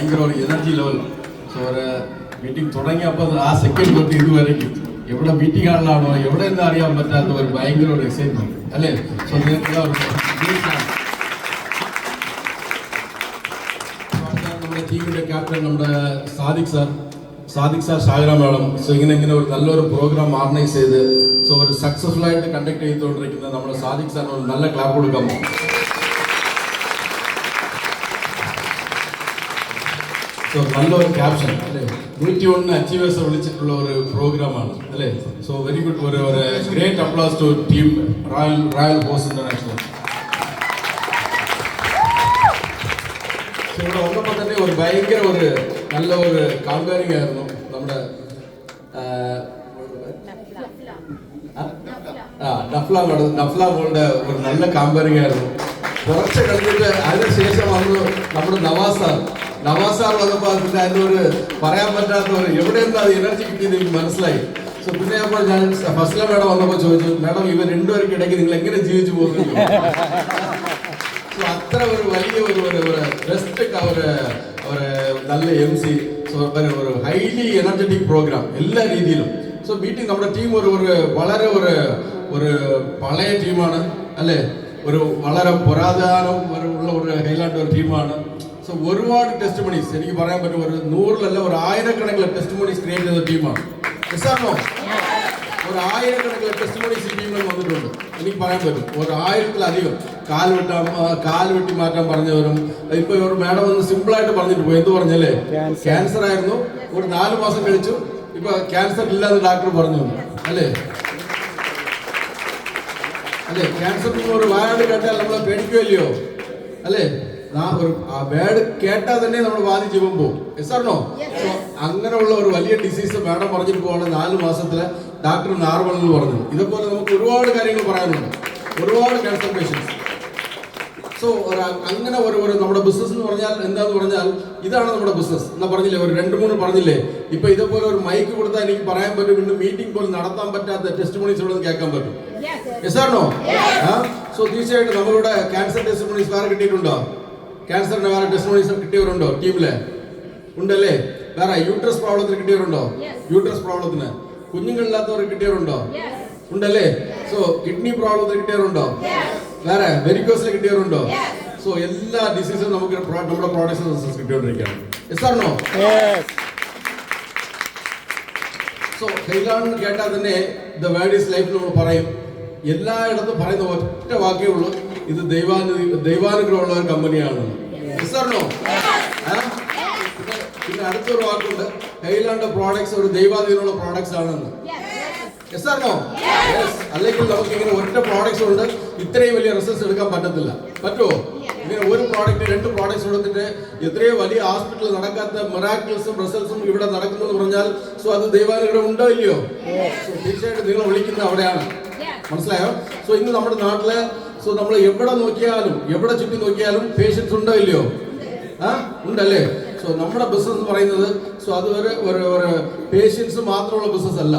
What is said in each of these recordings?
ഭയങ്കര ഒരു energy level. So ഒരു മീറ്റിംഗ് തുടങ്ങിയപ്പോൾ ആ സെക്കൻഡ് തൊട്ട് ഇതുവരെയും എവിടെ മീറ്റിംഗ് ആളാണോ എവിടെ എന്താ അറിയാൻ പറ്റാത്ത ഒരു ഭയങ്കര ഒരു എക്സൈറ്റ്മെന്റ് അല്ലേ. സോ നമ്മുടെ ടീമിന്റെ ക്യാപ്റ്റൻ നമ്മുടെ Sadiq sir Shahira madam. So ഇങ്ങനെ ഒരു നല്ലൊരു പ്രോഗ്രാം ഓർഗനൈസ് ചെയ്ത് സോ ഒരു സക്സസ്ഫുൾ ആയിട്ട് കണ്ടക്ട് ചെയ്തുകൊണ്ടിരിക്കുന്ന നമ്മുടെ സാദിഖ് സാറിന് ഒരു നല്ല ക്ലാപ്പ് കൊടുക്കാമോ? സോ നല്ലൊരു ക്യാപ്ഷൻ അല്ലേ, 101 അച്ചീവേഴ്സ് വിളിച്ചിട്ടുള്ള ഒരു പ്രോഗ്രാമാണ് അല്ലേ. So very good. ഒരു great applause to team Royal Horse International. ഇവിടെ വന്നപ്പോൾ തന്നെ ഒരു ഭയങ്കര ഒരു നല്ല ഒരു കാമ്പയിനിങ് ആയിരുന്നു നമ്മുടെ നഫ്ല മോളുടെ ഒരു നല്ല കാമ്പയിനിങ് ആയിരുന്നു. കുറച്ച് കഴിഞ്ഞിട്ട് അതിനുശേഷം വന്നു നമ്മുടെ നവാസ് സാർ വന്നപ്പോൾ അതിൻ്റെ അതിനൊരു പറയാൻ പറ്റാത്ത ഒരു എവിടെ നിന്ന് അത് എനർജി കിട്ടിയത് എനിക്ക് മനസ്സിലായി. സോ പിന്നെ അപ്പോൾ ഞാൻ ഫസ്റ്റിലെ മേഡം വന്നപ്പോൾ ചോദിച്ചു, മേഡം ഇവർ രണ്ടുപേർക്കിടയ്ക്ക് നിങ്ങൾ എങ്ങനെ ജീവിച്ചു പോകുന്നു? സോ അത്ര ഒരു വലിയ ഒരു ബെസ്റ്റ് ഒരു നല്ല MC. സോ ഒരു ഹൈലി എനർജറ്റിക് പ്രോഗ്രാം എല്ലാ രീതിയിലും. സോ മീറ്റിംഗ് നമ്മുടെ ടീം വളരെ ഒരു പഴയ ടീമാണ് അല്ലേ, ഒരു വളരെ പുരാതനം ഉള്ള ഒരു ഹൈലാൻഡ് ഒരു ടീമാണ്. സോ ഒരുപാട് ടെസ്റ്റിമണീസ് എനിക്ക് പറയാൻ പറ്റും, ഒരു 100-ലല്ല ഒരു 1000-കണക്കിലെ ടെസ്റ്റിമണീസ് ക്രിയേറ്റ് ചെയ്ത ടീമാണ്. ഒരു 1000-കണക്കിലെ ടെസ്റ്റിമണീസ് ഈ ടീമിൽ വന്നിട്ടുണ്ട്. എനിക്ക് പറയാൻ പറ്റും ഒരു 1000-ലധികം കാല് വെട്ടി മാറ്റാൻ പറഞ്ഞവരും. ഇപ്പൊ ഒരു മാഡം ഒന്ന് സിമ്പിൾ ആയിട്ട് പറഞ്ഞിട്ട് പോയി. എന്ത് പറഞ്ഞല്ലേ, ക്യാൻസർ ആയിരുന്നു, ഒരു 4 മാസം കഴിച്ചു, ഇപ്പൊ ക്യാൻസർ ഇല്ലാതെ ഡോക്ടർ പറഞ്ഞു അല്ലേ. ക്യാൻസർ ഒരു വാർഡ് കേട്ടാൽ നമ്മളെ പേടിക്കുമല്ലയോ അല്ലേ. ഒരു വേർഡ് കേട്ടാൽ തന്നെ നമ്മൾ വാദി ജീവൻ പോകും. എസ്സാർണോ? അങ്ങനെയുള്ള ഒരു വലിയ ഡിസീസ് മാഡം പറഞ്ഞിട്ട് പോവാണ് 4 മാസത്തില് ഡോക്ടർ നോർമൽ എന്ന് പറഞ്ഞു. ഇതുപോലെ നമുക്ക് ഒരുപാട് കാര്യങ്ങൾ പറയാനുണ്ട്, ഒരുപാട് ക്യാൻസർ പേഷ്യൻസ്. സോ അങ്ങനെ ഒരു നമ്മുടെ ബിസിനസ് എന്ന് പറഞ്ഞാൽ എന്താന്ന് പറഞ്ഞാൽ ഇതാണ് നമ്മുടെ ബിസിനസ് എന്നാ പറഞ്ഞില്ലേ, ഒരു 2-3 പറഞ്ഞില്ലേ. ഇപ്പൊ ഇതുപോലെ ഒരു മൈക്ക് കൊടുത്താൽ എനിക്ക് പറയാൻ പറ്റും, ഇന്ന് മീറ്റിംഗ് പോലും നടത്താൻ പറ്റാത്ത ടെസ്റ്റിമണീസ് ഇവിടെ കേൾക്കാൻ പറ്റും. എസ്സാർണോ? സോ തീർച്ചയായിട്ടും നമ്മളുടെ ക്യാൻസർ ടെസ്റ്റിമണീസ് വേറെ കിട്ടിയിട്ടുണ്ടോ? ക്യാൻസറിന് വേറെ ടെസ്റ്റിമണീസ് കിട്ടിയവരുണ്ടോ ടീമില്? ഉണ്ടല്ലേ. വേറെ യൂട്രസ് പ്രോബ്ലത്തിന് കിട്ടിയവരുണ്ടോ? യൂട്രസ് പ്രോബ്ലത്തിന് കുഞ്ഞുങ്ങളില്ലാത്തവർക്ക് കിട്ടിയവരുണ്ടോ? ഉണ്ടല്ലേ. സോ കിഡ്നി പ്രോബ്ലത്തിന് കിട്ടിയവരുണ്ടോ? വേറെ വെരിക്കോസിൽ കിട്ടിയവരുണ്ടോ? സോ എല്ലാ ഡിസീസും നമുക്ക് നമ്മുടെ പ്രോഡക്ട്സ് കിട്ടിക്കൊണ്ടിരിക്കുകയാണ്. എസ്സാർണോ? സോ ഹൈലാൻഡ് കേട്ടാൽ തന്നെ ദ വേർഡ് ഈസ് ലൈഫ് നമ്മൾ പറയും. എല്ലായിടത്തും പറയുന്ന ഒറ്റ വാക്കേ ഉള്ളൂ, ഇത് ദൈവാനുഗ്രഹമുള്ള ഒരു കമ്പനിയാണ്. പിന്നെ അടുത്തൊരു വാക്കുണ്ട്, ഹൈലാൻഡ് പ്രോഡക്ട്സ് ഒരു ദൈവാധീനമുള്ള പ്രോഡക്ട്സ് ആണെന്ന്. അല്ലെങ്കിൽ നമുക്ക് ഇങ്ങനെ ഒറ്റ പ്രോഡക്ട്സ് കൊണ്ട് ഇത്രയും വലിയ റിസൾട്ട്സ് എടുക്കാൻ പറ്റത്തില്ല. പറ്റുമോ? ഇങ്ങനെ ഒരു പ്രോഡക്റ്റ് 2 പ്രോഡക്ട്സ് കൊടുത്തിട്ട് എത്രയോ വലിയ ഹോസ്പിറ്റലിൽ നടക്കാത്ത മിറാക്കിൾസും റിസൾട്ട്സും ഇവിടെ നടക്കുന്നു എന്ന് പറഞ്ഞാൽ സോ അത് ദൈവാനുഗ്രഹം ഉണ്ടോ ഇല്ലയോ? തീർച്ചയായിട്ടും നിങ്ങൾ വിളിക്കുന്നത് അവിടെയാണ്. മനസ്സിലായോ? സോ ഇന്ന് നമ്മുടെ നാട്ടില് സോ നമ്മൾ എവിടെ നോക്കിയാലും എവിടെ ചുറ്റി നോക്കിയാലും പേഷ്യൻസ് ഉണ്ടോ ഇല്ലയോ? ഉണ്ടല്ലേ. സോ നമ്മുടെ ബിസിനസ് എന്ന് പറയുന്നത് സോ അത് ഒരു പേഷ്യൻസ് മാത്രമുള്ള ബിസിനസ് അല്ല.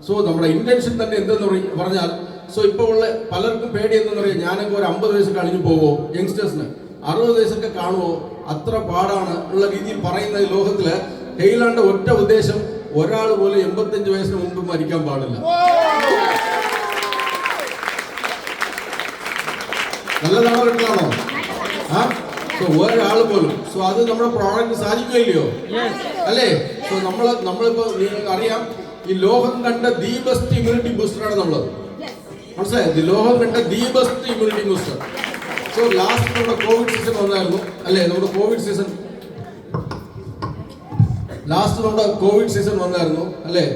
സോ നമ്മുടെ ഇന്റൻഷൻ തന്നെ എന്തെന്ന് പറഞ്ഞാൽ സോ ഇപ്പോൾ ഉള്ള പലർക്കും പേടി എന്തെന്ന് പറയാം, ഞാനൊക്കെ ഒരു 50 വയസ്സ് കഴിഞ്ഞു പോവോ, യങ്സ്റ്റേഴ്സിന് 60 വയസ്സൊക്കെ കാണുമോ, അത്ര പാടാണ് ഉള്ള രീതിയിൽ പറയുന്ന ഈ ലോകത്തില് ഹൈലാൻഡ് ഒറ്റ ഉദ്ദേശം, ഒരാൾ പോലും 85 വയസ്സിന് മുമ്പ് മരിക്കാൻ പാടില്ല. നല്ലതാണോ കിട്ടലാണോ? സോ ഒരാൾ പോലും സോ അത് നമ്മുടെ പ്രോഡക്റ്റ് സാധിക്കുകയില്ലയോ അല്ലേ. സോ നമ്മളിപ്പോ നിങ്ങൾക്ക് അറിയാം, ഈ ലോകം കണ്ട ദി ബെസ്റ്റ് ഇമ്മ്യൂണിറ്റി ബൂസ്റ്ററാണ് നമ്മൾ. മനസ്സിലായത്? ലോകം കണ്ട the best immunity booster. So last നമ്മുടെ കോവിഡ് സീസൺ വന്നായിരുന്നു അല്ലേ. നമ്മുടെ കോവിഡ് സീസൺ വന്നായിരുന്നു അല്ലേ.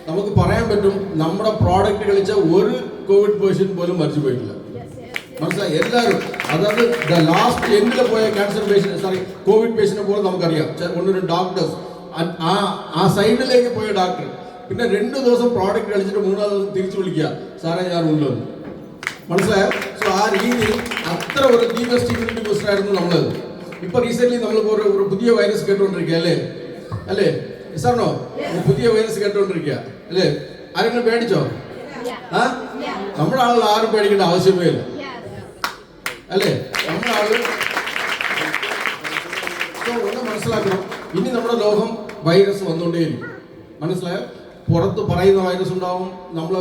നമുക്ക് പറയാൻ പറ്റും നമ്മുടെ പ്രോഡക്റ്റ് കളിച്ച ഒരു കോവിഡ് പേഷ്യന്റ് പോലും മരിച്ചു പോയിട്ടില്ല. മനസ്സിലായി? എല്ലാവരും അതായത് ലാസ്റ്റ് എൻഡിൽ പോയ ക്യാൻസർ പേഷ്യന്റ് കോവിഡ് പേഷ്യന്റിനെ പോലെ നമുക്കറിയാം. 1-2 ഡോക്ടേഴ്സ് ആ സൈഡിലേക്ക് പോയ ഡോക്ടർ പിന്നെ 2 ദിവസം പ്രോഡക്റ്റ് കളിച്ചിട്ട് 3-ാം ദിവസം തിരിച്ചു വിളിക്കുക, സാറേ ഞാൻ ഉണ്ടോ. മനസ്സിലായോ? സോ ആ രീതിയിൽ അത്ര ഒരു ദി ബെസ്റ്റ് ഇമ്മ്യൂണിറ്റി ബൂസ്റ്റർ ആയിരുന്നു നമ്മളത്. ഇപ്പൊ റീസെന്റ് നമ്മളിപ്പോ ഒരു പുതിയ വൈറസ് കേട്ടുകൊണ്ടിരിക്കുക അല്ലേ. സാറിനോ ഒരു പുതിയ വൈറസ് കേട്ടുകൊണ്ടിരിക്കുക അല്ലേ. ആരെങ്കിലും പേടിച്ചോ? നമ്മുടെ ആളുകൾ ആരും പേടിക്കേണ്ട ആവശ്യമേ ഇല്ല അല്ലേ. നമ്മുടെ ആളുകൾ ഒന്ന് മനസ്സിലാക്കണം, ഇനി നമ്മുടെ ലോകം വൈറസ് വന്നുകൊണ്ടേയിരിക്കും. മനസ്സിലായോ? പുറത്ത് പറയുന്ന വൈറസ് ഉണ്ടാവും, നമ്മൾ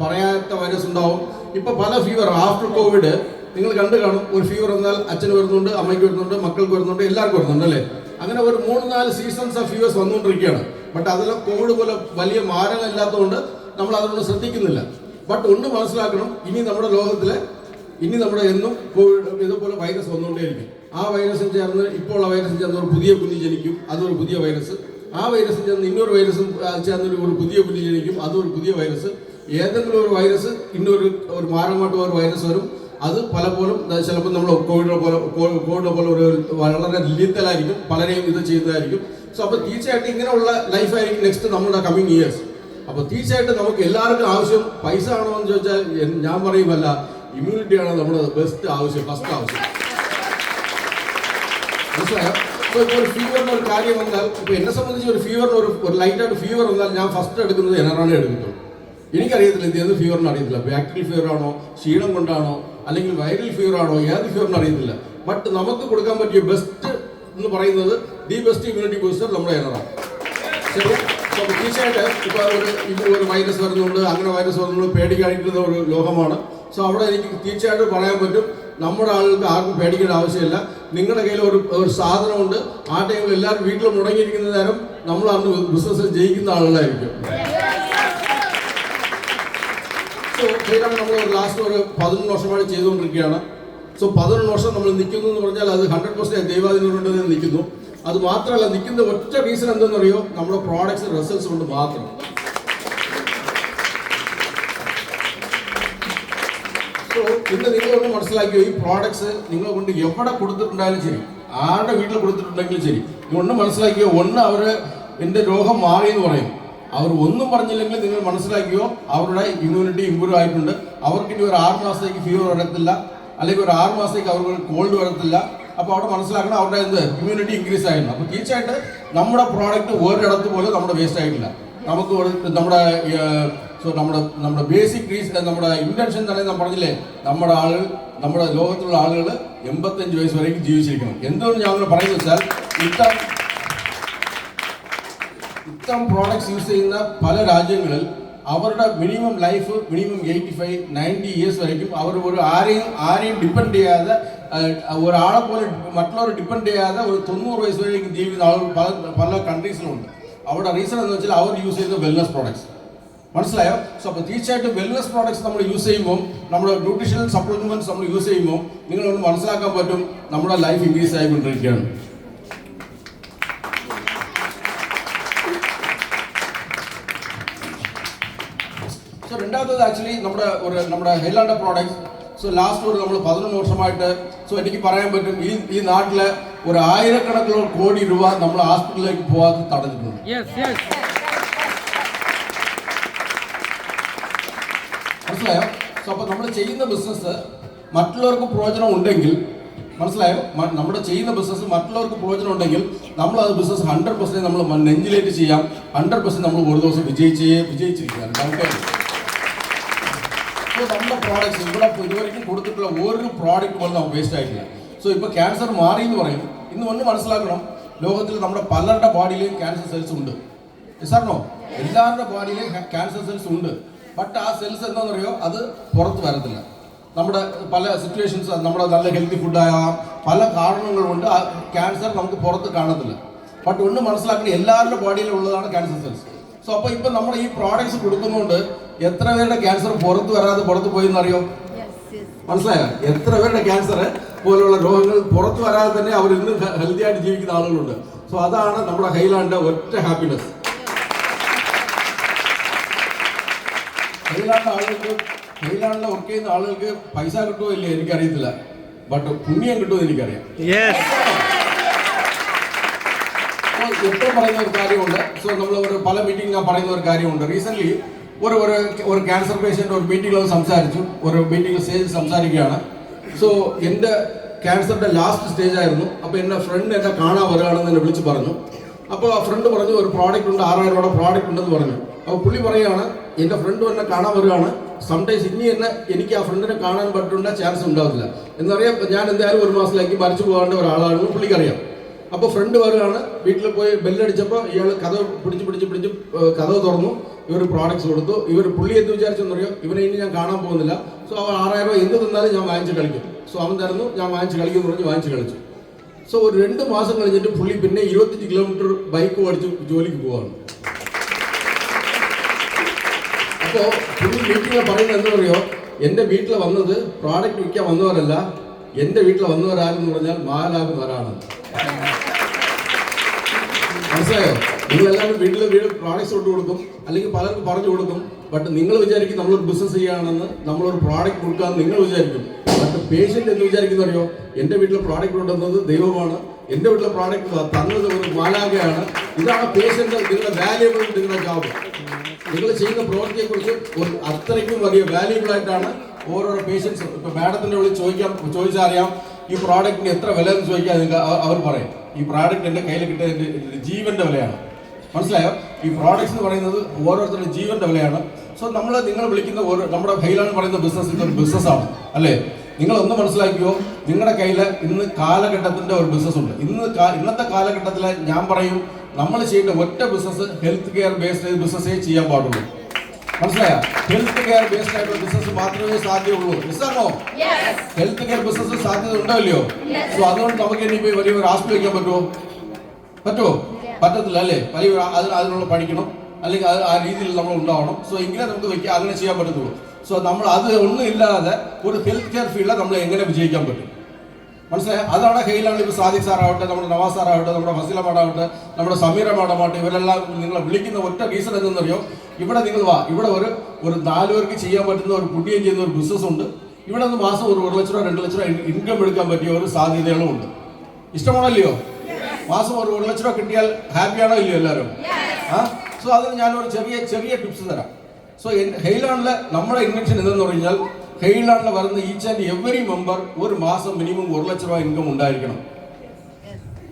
പറയാത്ത വൈറസ് ഉണ്ടാവും. ഇപ്പൊ പല ഫീവർ ആഫ്റ്റർ കോവിഡ് നിങ്ങൾ കണ്ടു കാണും. ഒരു ഫീവർ വന്നാൽ അച്ഛന് വരുന്നുണ്ട്, അമ്മയ്ക്ക് വരുന്നുണ്ട്, മക്കൾക്ക് വരുന്നുണ്ട്, എല്ലാവർക്കും വരുന്നുണ്ട് അല്ലേ? അങ്ങനെ ഒരു 3-4 സീസൺസ് ഓഫ് ഫീവേഴ്സ് വന്നുകൊണ്ടിരിക്കുകയാണ്. ബട്ട് അതെല്ലാം കോവിഡ് പോലെ വലിയ മാരകമില്ലാത്തതുകൊണ്ട് നമ്മൾ അതുകൊണ്ട് ശ്രദ്ധിക്കുന്നില്ല. ബട്ട് ഒന്ന് മനസ്സിലാക്കണം, ഇനി നമ്മുടെ ലോകത്തില് നമ്മുടെ എന്നും കോവിഡ് ഇതുപോലെ വൈറസ് വന്നുകൊണ്ടേയിരിക്കും. ആ വൈറസും ചേർന്ന് ഇപ്പോൾ ഉള്ള വൈറസും ചേർന്ന് ഒരു പുതിയ കുഞ്ഞ് ജനിക്കും, അതൊരു പുതിയ വൈറസ്. ആ വൈറസും ചേർന്ന് ഇന്നൊരു വൈറസും ചേർന്ന് ഒരു പുതിയ കുഞ്ഞ് ജനിക്കും, അതൊരു പുതിയ വൈറസ്. ഏതെങ്കിലും ഒരു വൈറസ് ഒരു മാരകമായിട്ട് ഒരു വൈറസ് വരും. അത് പലപ്പോഴും ചിലപ്പോൾ നമ്മൾ കോവിഡിനെ പോലെ ഒരു വളരെ ലീത്തലായിരിക്കും, പലരെയും ഇത് ചെയ്യുന്നതായിരിക്കും. സോ അപ്പോൾ തീർച്ചയായിട്ടും ഇങ്ങനെയുള്ള ലൈഫായിരിക്കും നെക്സ്റ്റ് നമ്മുടെ കമ്മിങ് ഇയേഴ്സ്. അപ്പോൾ തീർച്ചയായിട്ടും നമുക്ക് എല്ലാവർക്കും ആവശ്യം പൈസ ആണോ എന്ന് ചോദിച്ചാൽ ഞാൻ പറയുമല്ല, ഇമ്മ്യൂണിറ്റിയാണ് നമ്മുടെ ബെസ്റ്റ് ആവശ്യം, ഫസ്റ്റ് ആവശ്യം. മനസ്സിലായോ? ഇപ്പോൾ ഒരു ഫീവറിന് ഒരു കാര്യം വന്നാൽ, ഇപ്പോൾ എന്നെ സംബന്ധിച്ച് ഒരു ഫീവറിന് ഒരു ലൈറ്റായിട്ട് ഫീവർ വന്നാൽ ഞാൻ ഫസ്റ്റ് എടുക്കുന്നത് എനറാണേ എടുക്കുന്നുള്ളൂ. എനിക്കറിയത്തില്ല ഇത് ഏത് ഫീവറിന് അറിയത്തില്ല, ബാക്ടീരിയൽ ഫീവർ ആണോ, ക്ഷീണം കൊണ്ടാണോ, അല്ലെങ്കിൽ വൈറൽ ഫീവർ ആണോ, ഏത് ഫീവറിന് അറിയത്തില്ല. ബട്ട് നമുക്ക് കൊടുക്കാൻ പറ്റിയ ബെസ്റ്റ് എന്ന് പറയുന്നത് ദി ബെസ്റ്റ് ഇമ്മ്യൂണിറ്റി ബൂസ്റ്റർ നമ്മുടെ എനറാണ്. ശരി, അപ്പോൾ തീർച്ചയായിട്ടും ഇപ്പോൾ ഒരു വൈറസ് വരുന്നുണ്ട്, അങ്ങനെ വൈറസ് വരുന്നുണ്ട്, പേടിക്കാതിരിക്കുന്ന ഒരു ലോകമാണ്. സോ അവിടെ എനിക്ക് തീർച്ചയായിട്ടും പറയാൻ പറ്റും, നമ്മുടെ ആളുകൾക്ക് ആർക്കും പേടിക്കേണ്ട ആവശ്യമില്ല. നിങ്ങളുടെ കയ്യിൽ ഒരു സാധനമുണ്ട്. ആ ടൈമിൽ എല്ലാവരും വീട്ടിൽ മുടങ്ങിയിരിക്കുന്ന നേരം നമ്മൾ അന്ന് ബിസിനസ്സിൽ ജയിക്കുന്ന ആളുകളായിരിക്കും. സോ ഇതാണ് നമ്മൾ ലാസ്റ്റ് ഒരു 11 വർഷമായിട്ട് ചെയ്തുകൊണ്ടിരിക്കുകയാണ്. സോ 11 വർഷം നമ്മൾ നിൽക്കുന്നു എന്ന് പറഞ്ഞാൽ അത് 100% ദൈവാധീനം നിൽക്കുന്നു. അത് മാത്രമല്ല, നിൽക്കുന്ന ഒറ്റ റീസൺ എന്തെന്നറിയോ, നമ്മുടെ പ്രോഡക്ട്സ് റിസൾട്ട്സ് കൊണ്ട് മാത്രം. സോ ഇന്ന് നിങ്ങളൊന്ന് മനസ്സിലാക്കിയോ, ഈ പ്രോഡക്ട്സ് നിങ്ങളെ കൊണ്ട് എവിടെ കൊടുത്തിട്ടുണ്ടായാലും ശരി, ആരുടെ വീട്ടിൽ കൊടുത്തിട്ടുണ്ടെങ്കിലും ശരി, ഒന്ന് മനസ്സിലാക്കിയോ, ഒന്ന് അവർ എൻ്റെ രോഗം മാറി എന്ന് പറയും. അവർ ഒന്നും പറഞ്ഞില്ലെങ്കിൽ നിങ്ങൾ മനസ്സിലാക്കിയോ, അവരുടെ ഇമ്മ്യൂണിറ്റി ഇമ്പ്രൂവ് ആയിട്ടുണ്ട്. അവർക്ക് ഇനി ഒരു 6 മാസത്തേക്ക് ഫീവർ വരത്തില്ല, അല്ലെങ്കിൽ ഒരു 6 മാസത്തേക്ക് അവർക്ക് കോൾഡ് വരത്തില്ല. അപ്പോൾ അവിടെ മനസ്സിലാക്കണം, അവരുടെ ഇമ്മ്യൂണിറ്റി ഇൻക്രീസ് ആയിരുന്നു. അപ്പോൾ തീർച്ചയായിട്ടും നമ്മുടെ പ്രോഡക്റ്റ് ഒരിടത്ത് പോലും നമ്മുടെ വേസ്റ്റ് ആയിട്ടില്ല. നമുക്ക് നമ്മുടെ ബേസിക് നമ്മുടെ ഇന്റൻഷൻ തന്നെ ഞാൻ പറഞ്ഞില്ലേ, നമ്മുടെ ലോകത്തുള്ള ആളുകൾ 85 വയസ്സ് വരെയും ജീവിച്ചിരിക്കണം. എന്തുകൊണ്ട് ഞാൻ അങ്ങനെ പറയുന്നത് വെച്ചാൽ, ഇത്തരം പ്രോഡക്ട്സ് യൂസ് ചെയ്യുന്ന പല രാജ്യങ്ങളിൽ അവരുടെ മിനിമം ലൈഫ് 85-90 ഇയേഴ്സ് വരയ്ക്കും. അവർ ആരെയും ഡിപ്പെൻഡ് ചെയ്യാതെ, ഒരാളെ പോലെ മറ്റുള്ളവർ ഡിപ്പെൻഡ് ചെയ്യാതെ ഒരു 90 വയസ്സ് വരേക്കും ജീവിക്കുന്ന ആളുകൾ പല കൺട്രീസിലുണ്ട്. അവിടെ റീസൺ എന്ന് വെച്ചാൽ അവർ യൂസ് ചെയ്യുന്ന വെൽനസ് പ്രോഡക്ട്സ്. മനസ്സിലായോ? സോ അപ്പോൾ തീർച്ചയായിട്ടും വെൽനസ് പ്രോഡക്ട്സ് നമ്മൾ യൂസ് ചെയ്യുമ്പോൾ, നമ്മുടെ ന്യൂട്രീഷണൽ സപ്ലിമെന്റ്സ് നമ്മൾ യൂസ് ചെയ്യുമ്പോൾ നിങ്ങളൊന്ന് മനസ്സിലാക്കാൻ പറ്റും, നമ്മുടെ ലൈഫ് ഇൻക്രീസ് ആയിക്കൊണ്ടിരിക്കുകയാണ്. സോ രണ്ടാമത്തത് ആക്ച്വലി നമ്മുടെ ഹെല്ലാണ്ട പ്രോഡക്ട്സ്. സോ ലാസ്റ്റ് നമ്മൾ 11 വർഷമായിട്ട് എനിക്ക് പറയാൻ പറ്റും, ഈ നാട്ടിലെ ഒരു 1000 കോടി രൂപ നമ്മൾ ഹോസ്പിറ്റലിലേക്ക് പോകാതെ തടഞ്ഞിട്ടുണ്ട്. മനസ്സിലായോ? സോ അപ്പോൾ നമ്മൾ ചെയ്യുന്ന ബിസിനസ് മറ്റുള്ളവർക്ക് പ്രയോജനം ഉണ്ടെങ്കിൽ, മനസ്സിലായോ, നമ്മുടെ ചെയ്യുന്ന ബിസിനസ് മറ്റുള്ളവർക്ക് പ്രയോജനം ഉണ്ടെങ്കിൽ നമ്മൾ അത് ബിസിനസ് 100% നമ്മൾ നെഞ്ചിലേറ്റ് ചെയ്യാം. 100% നമ്മൾ ഒരു ദിവസം വിജയിച്ചിരിക്കുകയാണ്. സോ നമ്മുടെ പ്രോഡക്ട്സ് ഇതുവരെയും കൊടുത്തിട്ടുള്ള ഒരു പ്രോഡക്റ്റ് പോലും നമുക്ക് വേസ്റ്റ് ആയിട്ടില്ല. സോ ഇപ്പോൾ ക്യാൻസർ മാറി എന്ന് പറയും. ഇന്ന് ഒന്ന് മനസ്സിലാക്കണം, ലോകത്തിൽ നമ്മുടെ പലരുടെ ബോഡിയിലും ക്യാൻസർ സെൽസ് ഉണ്ട്. സാറിനോ, എല്ലാവരുടെ ബോഡിയിലും ക്യാൻസർ സെൽസ് ഉണ്ട്. ബട്ട് ആ സെൽസ് എന്താണെന്ന് അറിയോ, അത് പുറത്ത് വരത്തില്ല. നമ്മുടെ പല സിറ്റുവേഷൻസ്, നമ്മുടെ നല്ല ഹെൽത്തി ഫുഡാകാം, പല കാരണങ്ങൾ കൊണ്ട് ആ ക്യാൻസർ നമുക്ക് പുറത്ത് കാണത്തില്ല. ബട്ട് ഒന്ന് മനസ്സിലാക്കണം, എല്ലാവരുടെ ബോഡിയിലും ഉള്ളതാണ് ക്യാൻസർ സെൽസ്. സോ അപ്പോൾ ഇപ്പം നമ്മൾ ഈ പ്രോഡക്ട്സ് കൊടുക്കുന്നതുകൊണ്ട് എത്ര പേരുടെ ക്യാൻസർ പുറത്ത് പോയി എന്നറിയോ? മനസ്സിലായോ? എത്ര പേരുടെ ക്യാൻസർ പോലുള്ള രോഗങ്ങൾ പുറത്ത് വരാതെ തന്നെ അവർ ഇന്നും ഹെൽത്തി ആയിട്ട് ജീവിക്കുന്ന ആളുകളുണ്ട്. സോ അതാണ് നമ്മുടെ ഹൈലാൻഡ് ഒറ്റ ഹാപ്പിനെസ്. ഹൈലാൻഡിൽ വർക്ക് ചെയ്യുന്ന ആളുകൾക്ക് പൈസ കിട്ടുമോ ഇല്ലേ എനിക്കറിയത്തില്ല, ബട്ട് പുണ്യം കിട്ടുമെന്ന് എനിക്കറിയാം. എപ്പോഴും പറയുന്ന ഒരു കാര്യമുണ്ട്. സോ നമ്മൾ പല മീറ്റിംഗ് ഞാൻ പറയുന്ന ഒരു കാര്യമുണ്ട്. റീസെന്റ് ഒരു ക്യാൻസർ പേഷ്യൻ്റ് ഒരു മീറ്റിംഗിൽ സംസാരിച്ചു, ഒരു മീറ്റിംഗ് സ്റ്റേജിൽ സംസാരിക്കുകയാണ്. സോ എൻ്റെ ക്യാൻസറിൻ്റെ ലാസ്റ്റ് സ്റ്റേജ് ആയിരുന്നു. അപ്പോൾ എൻ്റെ ഫ്രണ്ട് എന്നെ കാണാൻ വരികയാണെന്ന് എന്നെ വിളിച്ച് പറഞ്ഞു. അപ്പോൾ ആ ഫ്രണ്ട് പറഞ്ഞു, ഒരു പ്രോഡക്റ്റ് ഉണ്ട്, 6000 രൂപയുടെ പ്രോഡക്റ്റ് ഉണ്ടെന്ന് പറഞ്ഞു. അപ്പോൾ പുള്ളി പറയുകയാണ്, എൻ്റെ ഫ്രണ്ട് എന്നെ കാണാൻ വരികയാണ്, സംടൈംസ് ഇനി എന്നെ എനിക്ക് ആ ഫ്രണ്ടിനെ കാണാൻ പറ്റുന്ന ചാൻസ് ഉണ്ടാവില്ല എന്നറിയാം. ഞാൻ എന്തായാലും 1 മാസത്തിലേക്ക് മരിച്ചു പോകേണ്ട ഒരാളാണെന്ന് പുള്ളിക്കറിയാം. അപ്പോൾ ഫ്രണ്ട് വരുകയാണ്, വീട്ടിൽ പോയി ബെല്ലടിച്ചപ്പോൾ ഇയാൾ കഥ പിടിച്ച് കഥ തുറന്നു. ഇവർ പ്രോഡക്ട്സ് കൊടുത്തു. പുള്ളി എന്ത് വിചാരിച്ചെന്നറിയോ, ഇവനെ ഇനി ഞാൻ കാണാൻ പോകുന്നില്ല. സോ അവൻ 6000 രൂപ എന്ത് തന്നാലും ഞാൻ വാങ്ങിച്ച് കളിക്കും. സോ അവൻ തരുന്നു, ഞാൻ വാങ്ങിച്ച് കളിക്കും എന്ന് പറഞ്ഞ് വാങ്ങിച്ച് കളിച്ചു. സോ ഒരു 2 മാസം കഴിഞ്ഞിട്ട് പുള്ളി പിന്നെ 25 കിലോമീറ്റർ ബൈക്ക് ഓടിച്ച് ജോലിക്ക് പോവാണ്. അപ്പോൾ പുള്ളി മീറ്റിംഗിൽ പറയുന്നത് എന്താ പറയുക, എൻ്റെ വീട്ടിൽ വന്നത് പ്രോഡക്റ്റ് വിൽക്കാൻ വന്നവരല്ല, എൻ്റെ വീട്ടിൽ വന്നവരാരെന്ന് പറഞ്ഞാൽ മാലാകുന്നവരാണ്. മനസ്സിലായോ? നിങ്ങളെല്ലാവരും വീട് പ്രോഡക്ട്സ് കൊണ്ട് കൊടുക്കും, അല്ലെങ്കിൽ പലർക്കും പറഞ്ഞു കൊടുക്കും. ബട്ട് നിങ്ങൾ വിചാരിക്കും നമ്മളൊരു ബിസിനസ് ചെയ്യുകയാണെന്ന്, നമ്മളൊരു പ്രോഡക്റ്റ് കൊടുക്കാമെന്ന് നിങ്ങൾ വിചാരിക്കും. ബട്ട് പേഷ്യൻ്റ് എന്ന് വിചാരിക്കുന്നറിയോ, എൻ്റെ വീട്ടിലെ പ്രോഡക്റ്റ് കൊണ്ടുവന്നത് ദൈവമാണ്, എൻ്റെ വീട്ടിലെ പ്രോഡക്റ്റ് തന്നത് ഒരു മാലാകയാണ്. ഇതാണ് പേഷ്യൻ്റ്. നിങ്ങളുടെ വാല്യുബിൾ, നിങ്ങളുടെ ജോബ്, നിങ്ങൾ ചെയ്യുന്ന പ്രവൃത്തിയെക്കുറിച്ച് ഒരു അത്രയ്ക്കും വലിയ വാല്യുബിൾ ആയിട്ടാണ് ഓരോരോ പേഷ്യൻസ്. ഇപ്പോൾ മാഡത്തിൻ്റെ വിളിച്ച് ചോദിച്ചാൽ അറിയാം, ഈ പ്രോഡക്റ്റിന് എത്ര വില എന്ന് ചോദിക്കാൻ നിങ്ങൾക്ക് അവർ പറയും, ഈ പ്രോഡക്റ്റ് എൻ്റെ കയ്യിൽ കിട്ടിയ എൻ്റെ ജീവൻ്റെ വിലയാണ്. മനസ്സിലായോ? ഈ പ്രോഡക്ട്സ് എന്ന് പറയുന്നത് ഓരോരുത്തരുടെ ജീവന്റെ വിലയാണ്. സോ നിങ്ങൾ വിളിക്കുന്ന നമ്മുടെ കയ്യിലാണ് പറയുന്ന ബിസിനസ്, ഇതൊരു ബിസിനസ്സാണ് അല്ലേ? നിങ്ങൾ ഒന്ന് മനസ്സിലാക്കിയോ, നിങ്ങളുടെ കയ്യിൽ ഇന്ന് കാലഘട്ടത്തിന്റെ ഒരു ബിസിനസ് ഉണ്ട്. ഇന്നത്തെ കാലഘട്ടത്തിൽ ഞാൻ പറയും, നമ്മൾ ചെയ്യേണ്ട ഒറ്റ ബിസിനസ് ഹെൽത്ത് കെയർ ബേസ്ഡ് ബിസിനസ്സേ ചെയ്യാൻ പാടുള്ളൂ. മനസ്സിലായോ? ഹെൽത്ത് കെയർ ബേസ്ഡ് ആയിട്ടുള്ള ബിസിനസ് മാത്രമേ സാധ്യമുള്ളൂ. മിസ്സാണോ? ഹെൽത്ത് കെയർ ബിസിനസ് സാധ്യത ഉണ്ടോ ഇല്ലയോ? സോ അതുകൊണ്ട് നമുക്ക് ഇനിയിപ്പോൾ വലിയൊരു ഹോസ്പിറ്റൽ വയ്ക്കാൻ പറ്റുമോ? പറ്റത്തില്ല അല്ലേ? വലിയ അതിനുള്ള പഠിക്കണം, അല്ലെങ്കിൽ ആ രീതിയിൽ നമ്മൾ ഉണ്ടാവണം. സോ എങ്ങനെ നമുക്ക് അങ്ങനെ ചെയ്യാൻ പറ്റത്തുള്ളൂ. സോ നമ്മൾ അത് ഒന്നും ഇല്ലാതെ ഒരു ഹെൽത്ത് കെയർ ഫീൽഡിൽ നമ്മൾ എങ്ങനെ വിജയിക്കാൻ പറ്റും? മനസ്സിലായി? അതാണ് ഹെയിലാണ്. ഇപ്പോൾ സാദിഖ് സാറാവട്ടെ, നമ്മുടെ നവാസ് സാറാവട്ടെ, നമ്മുടെ ഫസീല മാഡാവട്ടെ, നമ്മുടെ സമീറ മാഡമാവട്ടെ, ഇവരെല്ലാം നിങ്ങളെ വിളിക്കുന്ന ഒറ്റ റീസൺ എന്തെന്നറിയോ, ഇവിടെ നിങ്ങൾ വാ, ഇവിടെ ഒരു 4 പേർക്ക് ചെയ്യാൻ പറ്റുന്ന ഒരു പുണ്യം ചെയ്യുന്ന ഒരു ബിസിനസ് ഉണ്ട്. ഇവിടെ നിന്ന് മാസം ഒരു 1 ലക്ഷം രൂപ 2 ലക്ഷം രൂപ ഇൻകം എടുക്കാൻ പറ്റിയ ഒരു സാധ്യതകളും ഉണ്ട്. ഇഷ്ടമാണല്ലയോ? മാസം ഒരു 1 ലക്ഷം രൂപ കിട്ടിയാൽ ഹാപ്പിയാണോ ഇല്ലയോ എല്ലാവരും? സോ അതിന് ഞാനൊരു ചെറിയ ടിപ്സ് തരാം. സോ ഹെയിലാണിലെ നമ്മുടെ ഇൻവെൻഷൻ എന്തെന്ന് പറഞ്ഞാൽ, ഹെയിലാണിൽ വരുന്ന ഈച്ച് ആൻഡ് എവറി മെമ്പർ ഒരു മാസം മിനിമം 1 ലക്ഷം രൂപ ഇൻകം ഉണ്ടായിരിക്കണം.